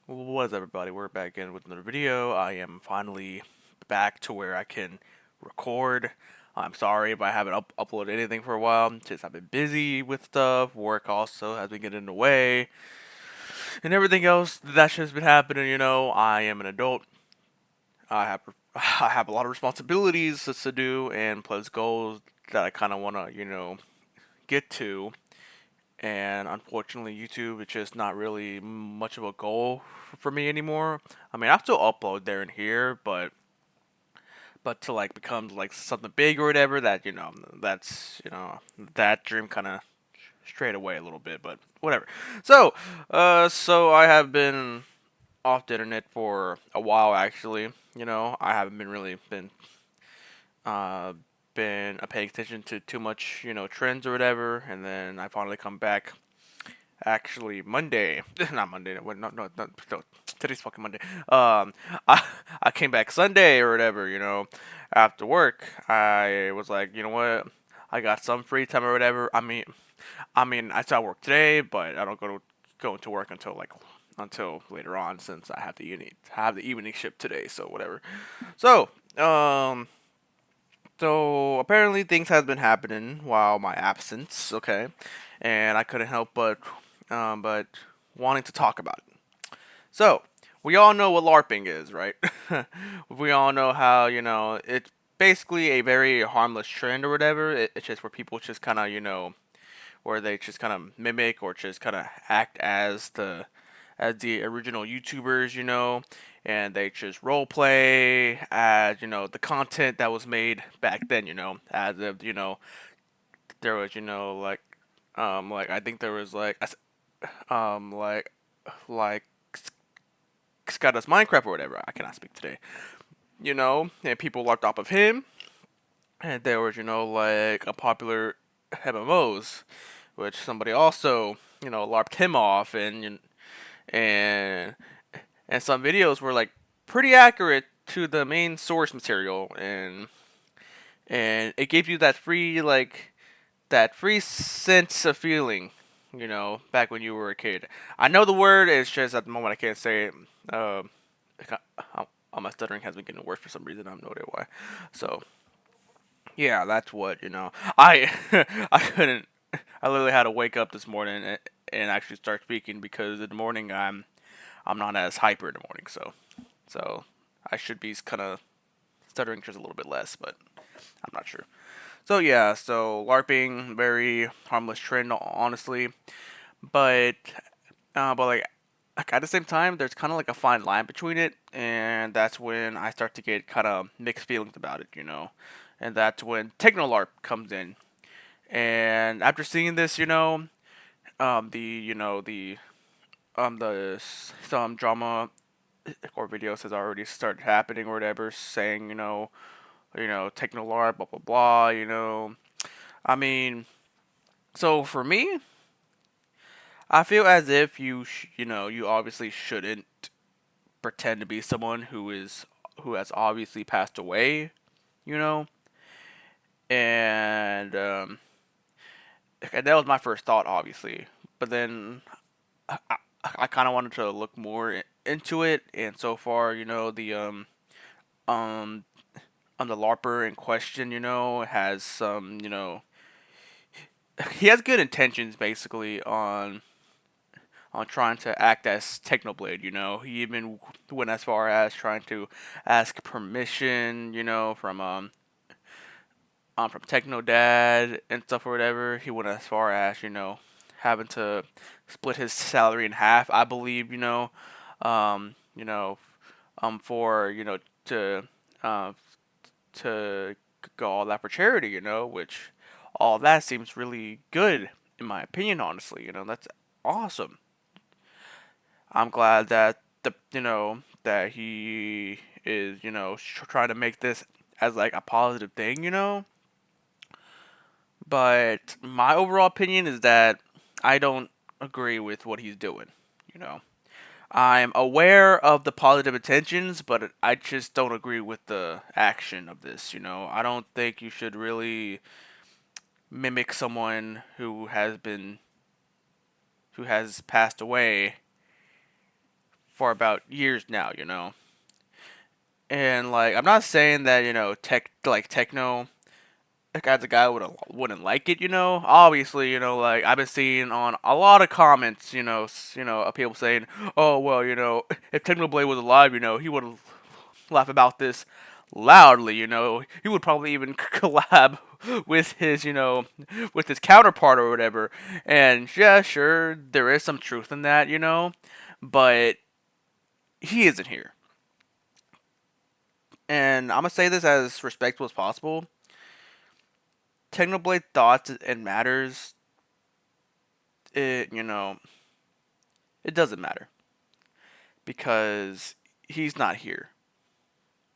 What is everybody? We're back in with another video. I am finally back to where I can record. I'm sorry if I haven't uploaded anything for a while, since I've been busy with stuff. Work also has been getting in the way, and everything else that's just been happening. I am an adult. I have I have a lot of responsibilities to do and plus goals that I kind of want to get to. And unfortunately, YouTube is just not really much of a goal for me anymore. I mean, I still upload there and here, but to like become like something big or whatever, that dream kind of strayed away a little bit, but whatever. So I have been off the internet for a while actually. I haven't uh been paying attention to too much trends or whatever, and then I finally come back. Actually, Monday, not Monday. No, today's fucking Monday. Um, I I came back Sunday or whatever. After work, I was like, you know what, I got some free time or whatever. I mean, I still work today, but I don't go into work until later on since I have the evening shift today. So whatever. So um, so apparently things has been happening while my absence. Okay, and I couldn't help but wanting to talk about it. So, we all know what LARPing is, right? We all know how, it's basically a very harmless trend or whatever. It's just where people just kind of, where they just kind of mimic or just kind of act as the original YouTubers, and they just role play as, the content that was made back then, as if, there was, like I think there was like like Scott does Minecraft or whatever. I cannot speak today. And people locked off of him, and there was like a popular MMOs, which somebody also larped him off, and and some videos were like pretty accurate to the main source material, and it gave you that free sense of feeling, back when you were a kid. I know the word, it's just at the moment I can't say it. Um, all my stuttering has been getting worse for some reason. I have no idea why. So yeah, that's what I I couldn't. I literally had to wake up this morning and actually start speaking because in the morning I'm not as hyper in the morning. So I should be kind of stuttering just a little bit less, but I'm not sure. So yeah, so LARPing, very harmless trend, honestly. But like at the same time, there's kind of like a fine line between it, and that's when I start to get kind of mixed feelings about it. And that's when Technolarp comes in. And after seeing this, the some drama or videos has already started happening or whatever, saying Technolarp, blah blah blah. I mean, so for me, I feel as if you obviously shouldn't pretend to be someone who has obviously passed away, you know, and and that was my first thought, obviously. But then I, I kind of wanted to look more into it, and so far, um the LARPer in question, has some, he has good intentions basically on trying to act as Technoblade. He even went as far as trying to ask permission, from Techno Dad and stuff or whatever. He went as far as having to split his salary in half. I believe um, you know, for to uh, to go all that for charity. Which all that seems really good in my opinion. Honestly, that's awesome. I'm glad that that he is trying to make this as like a positive thing. But my overall opinion is that I don't agree with what he's doing. You know, I'm aware of the positive intentions, but I just don't agree with the action of this. I don't think you should really mimic someone who has passed away for about years now, And like, I'm not saying that techno, like as a guy wouldn't like it, Obviously, like I've been seeing on a lot of comments, of people saying, "Oh well, if Technoblade was alive, he would laugh about this loudly, He would probably even collab with with his counterpart or whatever." And yeah, sure, there is some truth in that, but he isn't here. And I'm gonna say this as respectful as possible. Technoblade thoughts and matters. It doesn't matter because he's not here.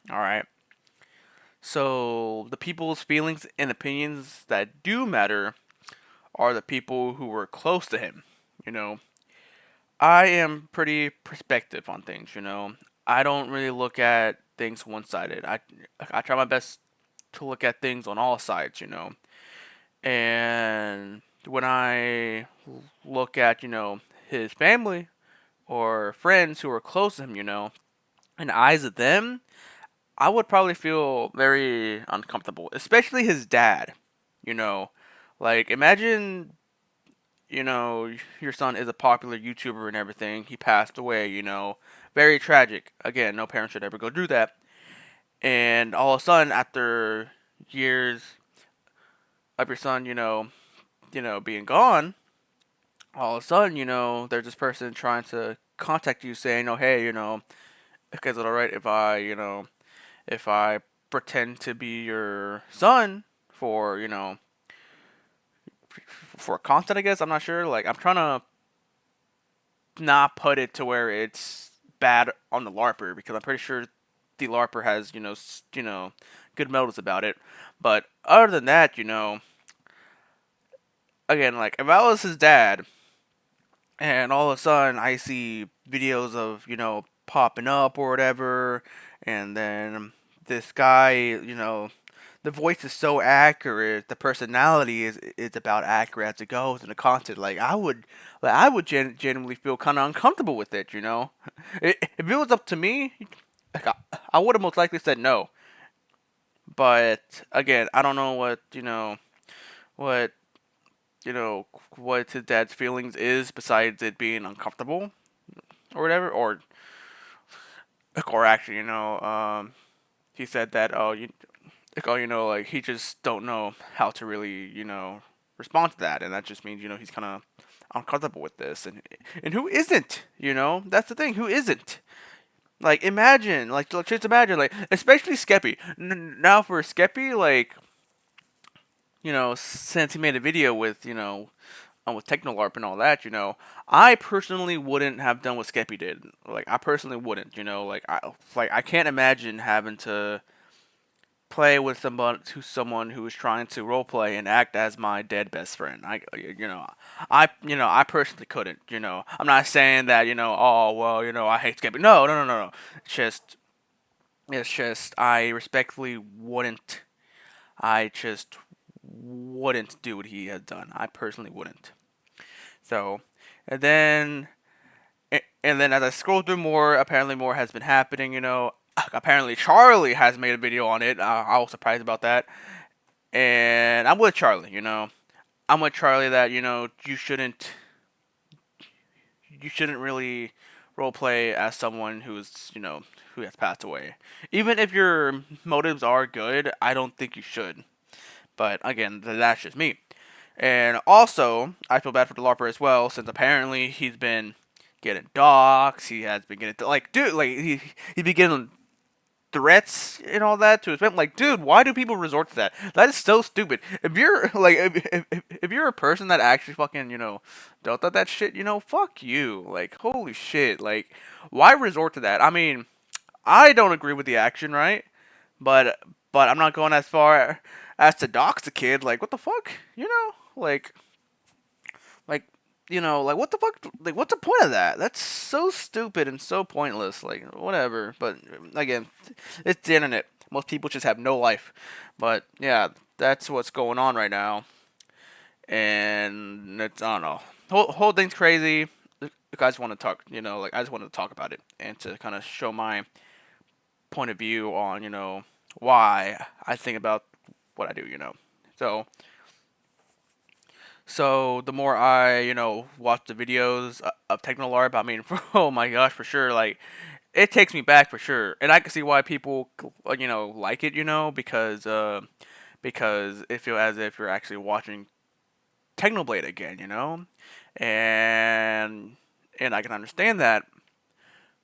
All right. So the people's feelings and opinions that do matter are the people who were close to him. You know, I am pretty perspective on things. I don't really look at things one sided. I try my best to look at things on all sides. And when I look at his family or friends who are close to him, in the eyes of them, I would probably feel very uncomfortable, especially his dad. You know, like imagine, your son is a popular YouTuber and everything. He passed away, very tragic. Again, no parent should ever go through that. And all of a sudden, after years of your son, being gone, all of a sudden, there's this person trying to contact you saying, "Oh, hey, is it alright if if I pretend to be your son for, for content, I guess. I'm not sure. Like, I'm trying to not put it to where it's bad on the LARPer because I'm pretty sure the LARPer has, good motives about it. But other than that, again, like, if I was his dad and all of a sudden I see videos of, popping up or whatever, and then this guy, the voice is so accurate, the personality is about accurate as it goes, and the content, I would genuinely feel kind of uncomfortable with it, If it was up to me, like I would have most likely said no. But again, I don't know what you know what his dad's feelings is besides it being uncomfortable or whatever, or actually, he said that like he just don't know how to really respond to that, and that just means he's kind of uncomfortable with this, and who isn't, that's the thing, who isn't. Like imagine, just imagine, like especially Skeppy. Now for Skeppy, like since he made a video with Technolarp and all that, I personally wouldn't have done what Skeppy did. Like I personally wouldn't, I can't imagine having to play with someone who is trying to roleplay and act as my dead best friend. I personally couldn't. I'm not saying that oh well I hate Skeppy. No, no, no, no, no. It's just I respectfully wouldn't. I just wouldn't do what he has done. I personally wouldn't. So, and then and then as I scroll through more, apparently more has been happening. Apparently Charlie has made a video on it. I was surprised about that, and I'm with Charlie. I'm with Charlie that you shouldn't really role play as someone who has passed away. Even if your motives are good, I don't think you should. But again, that's just me. And also, I feel bad for the LARPer as well, since apparently he's been getting docs. He has been getting like, dude, like he's been getting threats and all that to his family. Like, dude, why do people resort to that? That is so stupid. If you're like, if you're a person that actually fucking dealt with that shit, fuck you. Like, holy shit. Like, why resort to that? I mean, I don't agree with the action, right? But I'm not going as far as to dox the kid. Like, what the fuck? Like like like what the fuck, like what's the point of that? That's so stupid and so pointless. Like whatever. But again, it's the internet. Most people just have no life. But yeah, that's what's going on right now. And it's, I don't know, whole thing's crazy. I just want to talk, like I just wanted to talk about it and to kind of show my point of view on, why I think about what I do. So, so the more I, watch the videos of Technolarp, I mean, oh my gosh, for sure, like it takes me back for sure, and I can see why people, like it, because it feels as if you're actually watching Technoblade again, and I can understand that,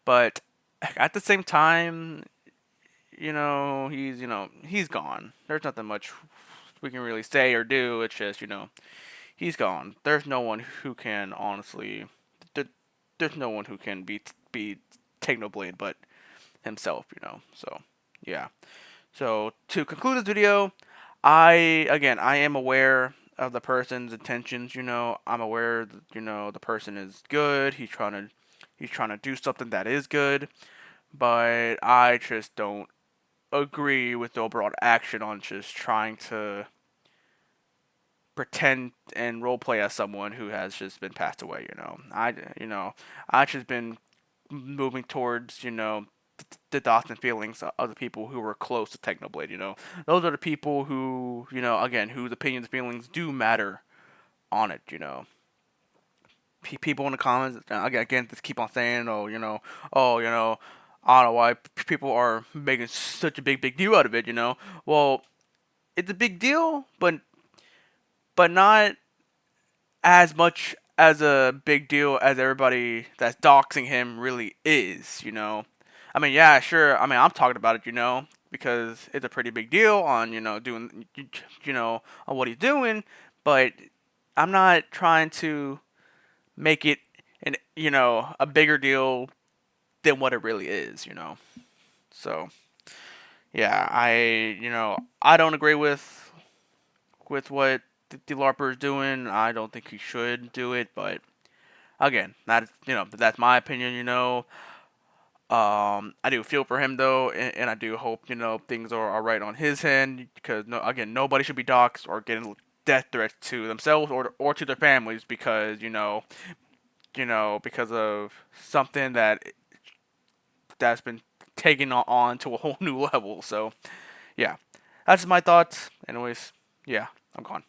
but at the same time, he's gone. There's nothing much we can really say or do. It's just, he's gone. There's no one who can honestly, there, there's no one who can be Technoblade but himself, So, yeah. So to conclude this video, I am aware of the person's intentions. I'm aware that, the person is good. He's trying to do something that is good, but I just don't agree with the overall action on just trying to pretend and roleplay as someone who has just been passed away. I just been moving towards the thoughts and feelings of the people who were close to Technoblade. Those are the people who again whose opinions and feelings do matter on it. People in the comments again just keep on saying, oh, I don't know why people are making such a big deal out of it. Well, it's a big deal, but not as much as a big deal as everybody that's doxing him really is. I mean, yeah, sure. I mean, I'm talking about it, because it's a pretty big deal on doing on what he's doing, but I'm not trying to make it an a bigger deal than what it really is. So yeah, I don't agree with what the LARPer is doing. I don't think he should do it, but again, that's my opinion. I do feel for him though, and I do hope things are right on his end because again, nobody should be doxxed or getting death threats to themselves or to their families because because of something that's been taken on to a whole new level. So yeah, that's my thoughts. Anyways, yeah, I'm gone.